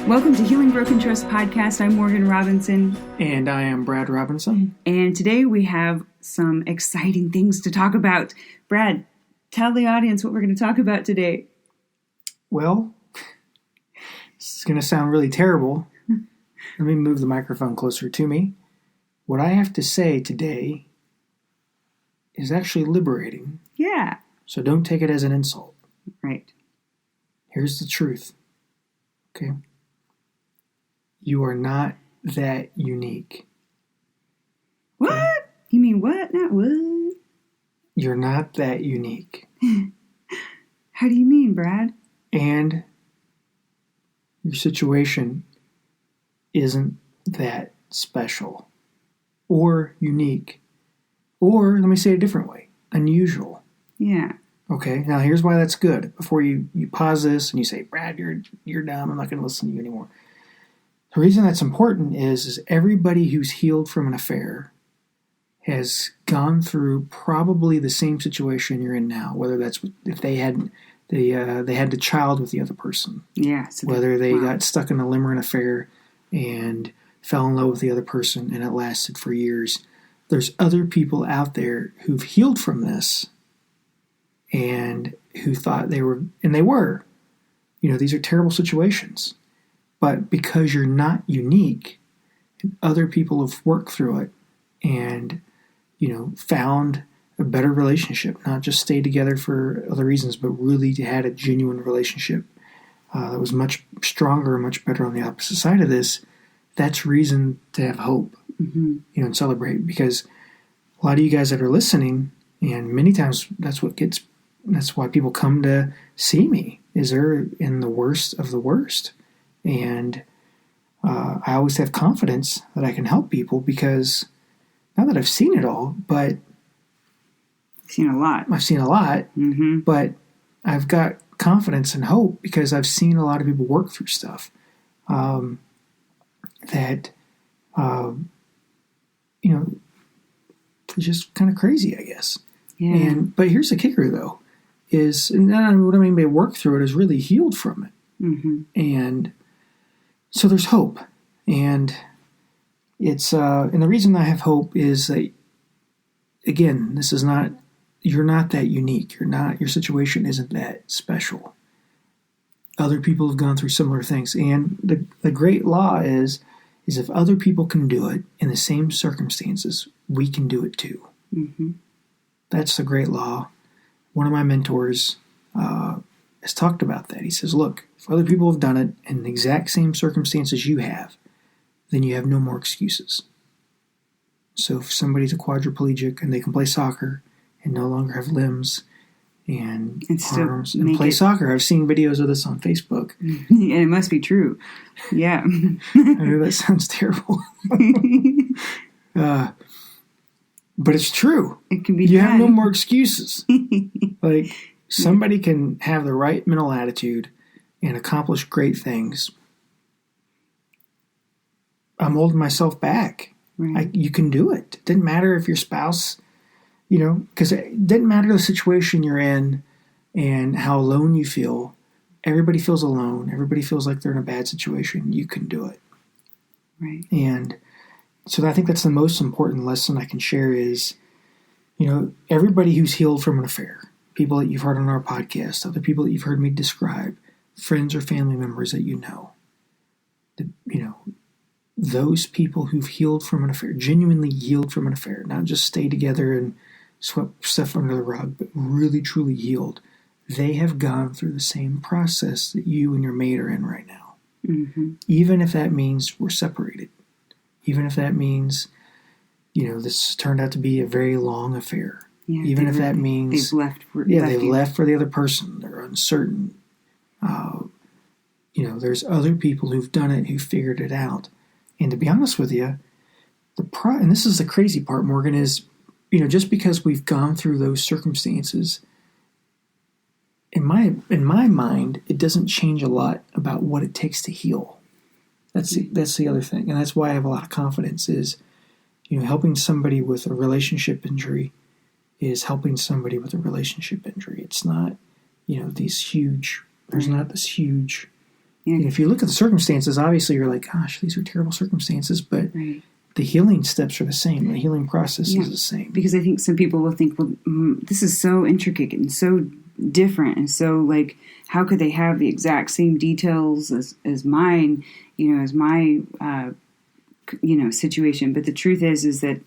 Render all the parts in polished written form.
Welcome to Healing Broken Trust Podcast. I'm Morgan Robinson. And I am Brad Robinson. And today we have some exciting things to talk about. Brad, tell the audience what we're going to talk about today. Well, this is going to sound really terrible. Let me move the microphone closer to me. What I have to say today is actually liberating. Yeah. So don't take it as an insult. Right. Here's the truth. Okay? You are not that unique. What? Okay? You mean what? Not what? You're not that unique. How do you mean, Brad? And your situation isn't that special or unique. Or, let me say it a different way, unusual. Yeah. Okay, now here's why that's good. Before you pause this and you say, Brad, you're dumb, I'm not going to listen to you anymore. The reason that's important is everybody who's healed from an affair has gone through probably the same situation you're in now, whether that's if they had the child with the other person. Yeah. So whether they got stuck in a limerent affair and fell in love with the other person and it lasted for years. There's other people out there who've healed from this and who thought they were, and they were. You know, these are terrible situations. But because you're not unique, and other people have worked through it and, you know, found a better relationship, not just stayed together for other reasons, but really had a genuine relationship that was much stronger, much better on the opposite side of this, that's reason to have hope, you know, and celebrate. Because a lot of you guys that are listening, and many times that's why people come to see me, is they're in the worst of the worst. And I always have confidence that I can help people because, not that I've seen it all, but I've seen a lot. But I've got confidence and hope because I've seen a lot of people work through stuff that, you know, is just kind of crazy, I guess. Yeah. But here's the kicker, though, is, and what I mean by work through it is really healed from it. Mm-hmm. And so there's hope. And it's, and the reason I have hope is that, again, you're not that unique. Your situation isn't that special. Other people have gone through similar things. And the great law is if other people can do it in the same circumstances, we can do it too. Mm-hmm. That's the great law. One of my mentors has talked about that. He says, look, if other people have done it in the exact same circumstances you have, then you have no more excuses. So if somebody's a quadriplegic and they can play soccer and no longer have limbs and arms and play soccer. I've seen videos of this on Facebook. And it must be true. Yeah. I know that sounds terrible. But it's true. It can be You done. have no more excuses. Like, somebody can have the right mental attitude and accomplish great things. I'm holding myself back. Right. You can do it. It didn't matter if your spouse, you know, because it didn't matter the situation you're in and how alone you feel. Everybody feels alone. Everybody feels like they're in a bad situation. You can do it. Right. And so I think that's the most important lesson I can share is, you know, everybody who's healed from an affair, people that you've heard on our podcast, other people that you've heard me describe, friends or family members that you know, those people who've healed from an affair, genuinely healed from an affair, not just stay together and swept stuff under the rug, but really, truly healed, they have gone through the same process that you and your mate are in right now. Mm-hmm. Even if that means we're separated. Even if that means, you know, this turned out to be a very long affair. Yeah, even if that means they've left for the other person. They're uncertain. You know, there's other people who've done it, who figured it out. And to be honest with you, and this is the crazy part, Morgan, is, you know, just because we've gone through those circumstances, in my mind, it doesn't change a lot about what it takes to heal. That's the other thing, and that's why I have a lot of confidence. Is, you know, helping somebody with a relationship injury is helping somebody with a relationship injury. It's not, you know, these huge. There's not this huge Yeah. And if you look at the circumstances, obviously you're like, gosh, these are terrible circumstances, but Right. the healing steps are the same. The healing process is the same. Because I think some people will think, well, this is so intricate and so different, and so like, how could they have the exact same details as mine, as my situation? But the truth is that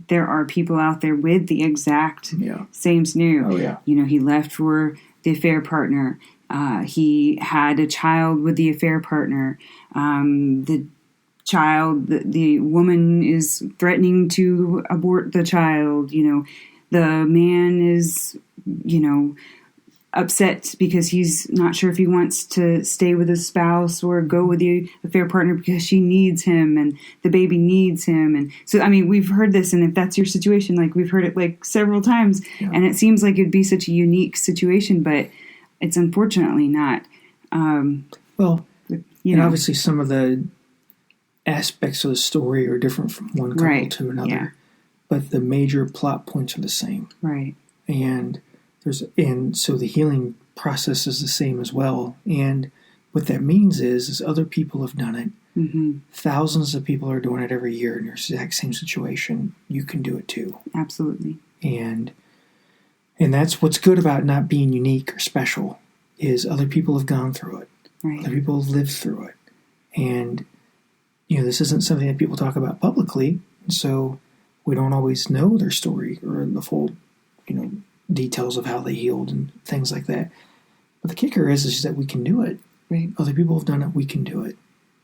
there are people out there with the exact same scenario. Oh yeah. He left for the affair partner. He had a child with the affair partner. The woman is threatening to abort the child. The man is, upset because he's not sure if he wants to stay with his spouse or go with the affair partner because she needs him and the baby needs him. And so, we've heard this, and if that's your situation, like, we've heard it like several times, and it seems like it'd be such a unique situation, but it's unfortunately not. And obviously some of the aspects of the story are different from one couple to another, but the major plot points are the same. Right. And so the healing process is the same as well. And what that means is other people have done it. Mm-hmm. Thousands of people are doing it every year in your exact same situation. You can do it too. Absolutely. And that's what's good about not being unique or special, is other people have gone through it. Right. Other people have lived through it. And, this isn't something that people talk about publicly. So we don't always know their story or the full, details of how they healed and things like that. But the kicker is that we can do it. Right. Other people have done it. We can do it.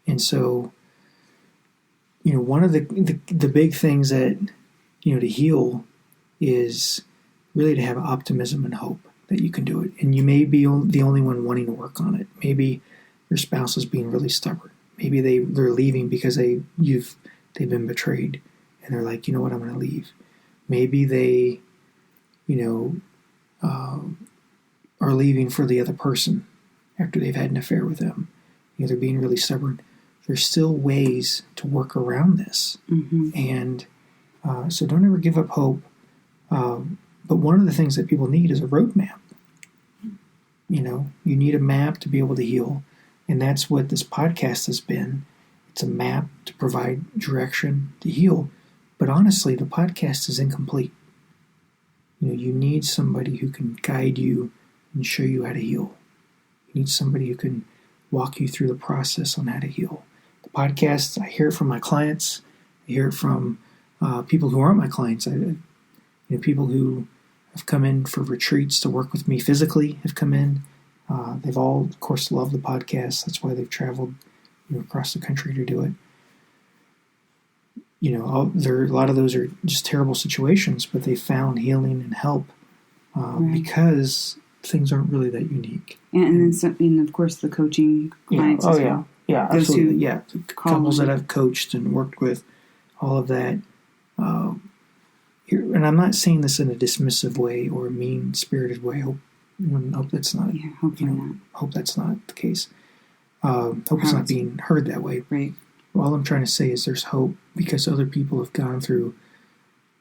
And so, one of the big things that, to heal is really to have optimism and hope that you can do it. And you may be the only one wanting to work on it. Maybe your spouse is being really stubborn. Maybe they're leaving because they've been betrayed, and they're like, you know what, I'm going to leave. Maybe they, are leaving for the other person after they've had an affair with them. They're being really stubborn. There's still ways to work around this. Mm-hmm. And so don't ever give up hope. But one of the things that people need is a roadmap. You need a map to be able to heal. And that's what this podcast has been. It's a map to provide direction to heal. But honestly, the podcast is incomplete. You need somebody who can guide you and show you how to heal. You need somebody who can walk you through the process on how to heal. The podcast, I hear it from my clients. I hear it from people who aren't my clients. People who have come in for retreats to work with me physically have come in. They've all, of course, loved the podcast. That's why they've traveled across the country to do it. A lot of those are just terrible situations, but they found healing and help because things aren't really that unique. And then, of course, the coaching clients as well. Yeah, Those absolutely. Yeah, the couples them. that I've coached and worked with, all of that. And I'm not saying this in a dismissive way or a mean-spirited way. Hope that's not. Yeah, hopefully not. Hope that's not the case. Hope it's not being heard that way. Right. All I'm trying to say is there's hope because other people have gone through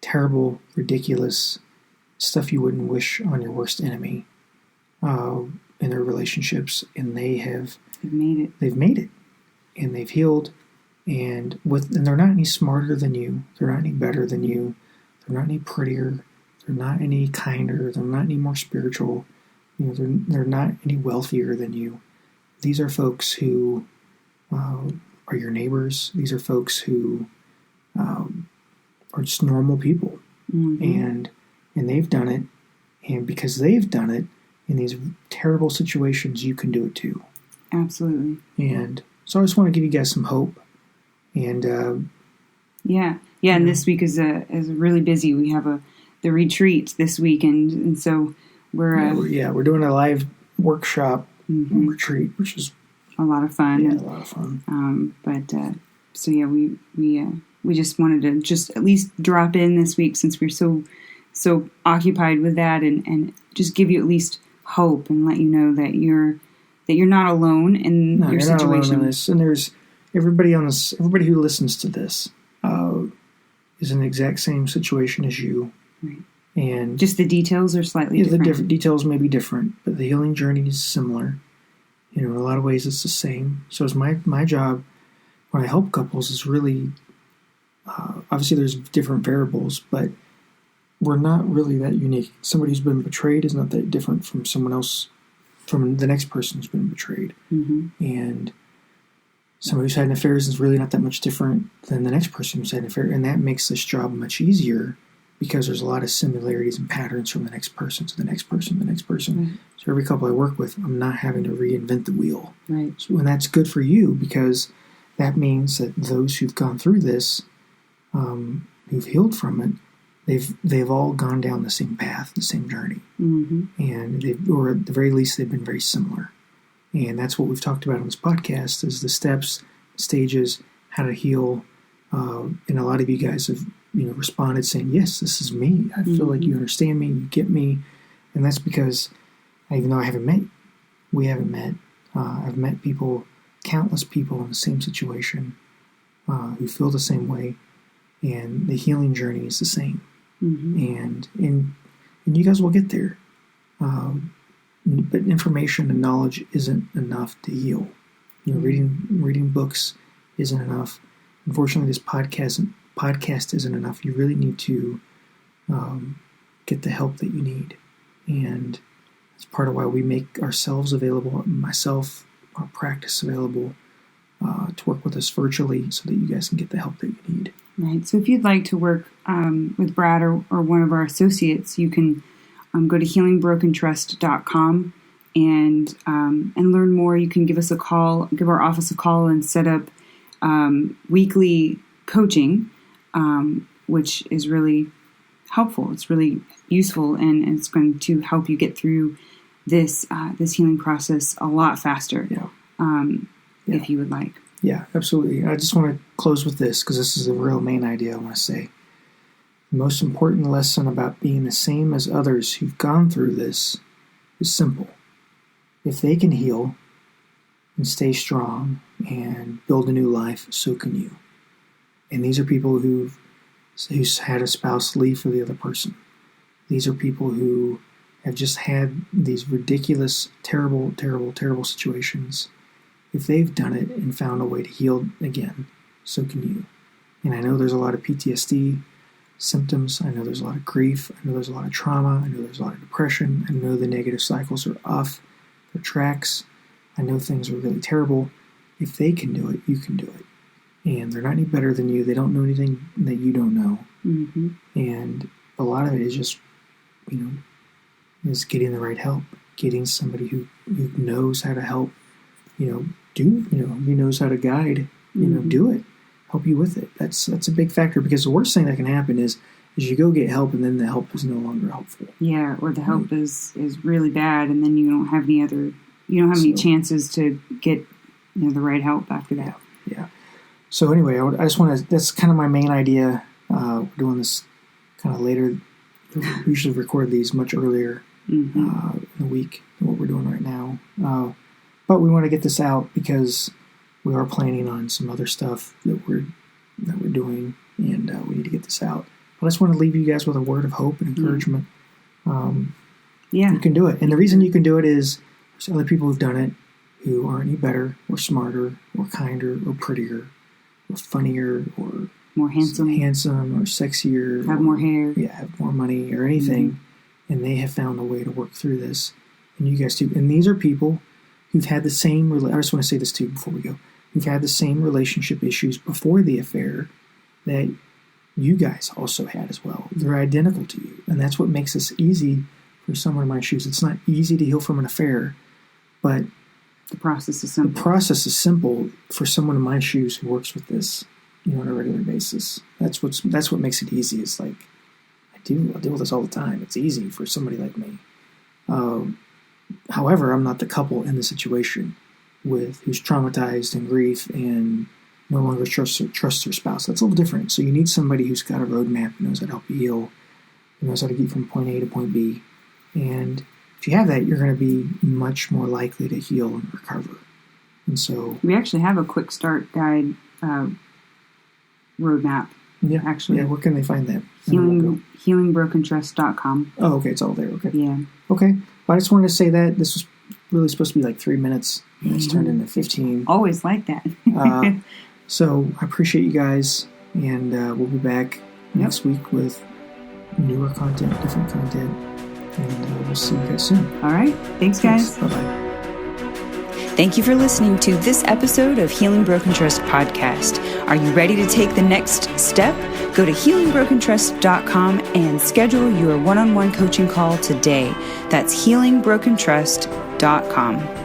terrible, ridiculous stuff you wouldn't wish on your worst enemy in their relationships, and they've made it. They've made it, and they've healed, and they're not any smarter than you. They're not any better than you. They're not any prettier. They're not any kinder. They're not any more spiritual. They're not any wealthier than you. These are folks who are your neighbors. These are folks who are just normal people. Mm-hmm. And they've done it. And because they've done it in these terrible situations, you can do it too. Absolutely. And so I just want to give you guys some hope. And and this week is really busy. We have the retreat this weekend, and so we're doing a live workshop retreat, which is a lot of fun. Yeah, a lot of fun. We just wanted to just at least drop in this week since we're so occupied with that, and just give you at least hope and let you know that you're not alone in your situation. Not alone in this. And there's everybody who listens to this is in the exact same situation as you. Right. And just the details are slightly different. The different details may be different, but the healing journey is similar. In a lot of ways, it's the same. So it's my job when I help couples is really, obviously there's different variables, but we're not really that unique. Somebody who's been betrayed is not that different from someone else, from the next person who's been betrayed. Mm-hmm. And somebody who's had an affair is really not that much different than the next person who's had an affair. And that makes this job much easier because there's a lot of similarities and patterns from the next person to the next person, the next person. Right. So every couple I work with, I'm not having to reinvent the wheel. Right. So, and that's good for you because that means that those who've gone through this, who've healed from it, they've all gone down the same path, the same journey. Mm-hmm. And or at the very least, they've been very similar. And that's what we've talked about on this podcast is the steps, stages, how to heal. And a lot of you guys have responded saying, yes, this is me. I feel like you understand me, you get me. And that's because even though we haven't met, I've met people, countless people in the same situation who feel the same way. And the healing journey is the same. Mm-hmm. And you guys will get there. But information and knowledge isn't enough to heal. Reading books isn't enough. Unfortunately, this podcast isn't enough. You really need to get the help that you need. And it's part of why we make ourselves available, myself, our practice available to work with us virtually so that you guys can get the help that you need. Right. So if you'd like to work with Brad or one of our associates, you can go to healingbrokentrust.com and learn more. You can give us a call, give our office a call, and set up weekly coaching, which is really helpful. It's really useful, and it's going to help you get through this healing process a lot faster. Yeah. If you would like. Yeah, absolutely. I just want to close with this because this is the real main idea I want to say. The most important lesson about being the same as others who've gone through this is simple. If they can heal and stay strong and build a new life, so can you. And these are people who's had a spouse leave for the other person. These are people who have just had these ridiculous, terrible, terrible, terrible situations. If they've done it and found a way to heal again, so can you. And I know there's a lot of PTSD symptoms. I know there's a lot of grief. I know there's a lot of trauma. I know there's a lot of depression. I know the negative cycles are off their tracks. I know things are really terrible. If they can do it, you can do it. And they're not any better than you. They don't know anything that you don't know. Mm-hmm. And a lot of it is just, is getting the right help, getting somebody who knows how to help, who knows how to guide, do it, help you with it. That's a big factor because the worst thing that can happen is you go get help and then the help is no longer helpful. Yeah, or the help is really bad and then you don't have any chances to get the right help after that. Yeah. So anyway, I just want to. That's kind of my main idea. We're doing this kind of later. We usually record these much earlier in the week than what we're doing right now. But we want to get this out because we are planning on some other stuff that we're doing, and we need to get this out. I just want to leave you guys with a word of hope and encouragement. You can do it, and the reason you can do it is there's other people who've done it who aren't any better, or smarter, or kinder, or prettier, or funnier, or more handsome, or sexier, have more hair, have more money, or anything, and they have found a way to work through this, and you guys too. And these are people who've had the same. I just want to say this too before we go. Who've had the same relationship issues before the affair that you guys also had as well. They're identical to you, and that's what makes this easy for someone in my shoes. It's not easy to heal from an affair, but the process is simple. The process is simple for someone in my shoes who works with this, on a regular basis. That's what makes it easy. It's like I deal with this all the time. It's easy for somebody like me. However, I'm not the couple in the situation who's traumatized and grief and no longer trusts their spouse. That's a little different. So you need somebody who's got a roadmap, who knows how to help you heal, who knows how to get from point A to point B. And if you have that, you're going to be much more likely to heal and recover. And so we actually have a quick start guide roadmap. Yeah, actually. Yeah, where can they find that? Healingbrokentrust.com. Oh, okay, it's all there. Okay. Yeah. Okay. Well, I just wanted to say that this was really supposed to be like 3 minutes. It's turned into 15. Always like that. So I appreciate you guys, and we'll be back next week with newer content, different content, and we'll see you guys soon. All right. Thanks, guys. Bye-bye. Thank you for listening to this episode of Healing Broken Trust podcast. Are you ready to take the next step? Go to healingbrokentrust.com and schedule your one-on-one coaching call today. That's healingbrokentrust.com.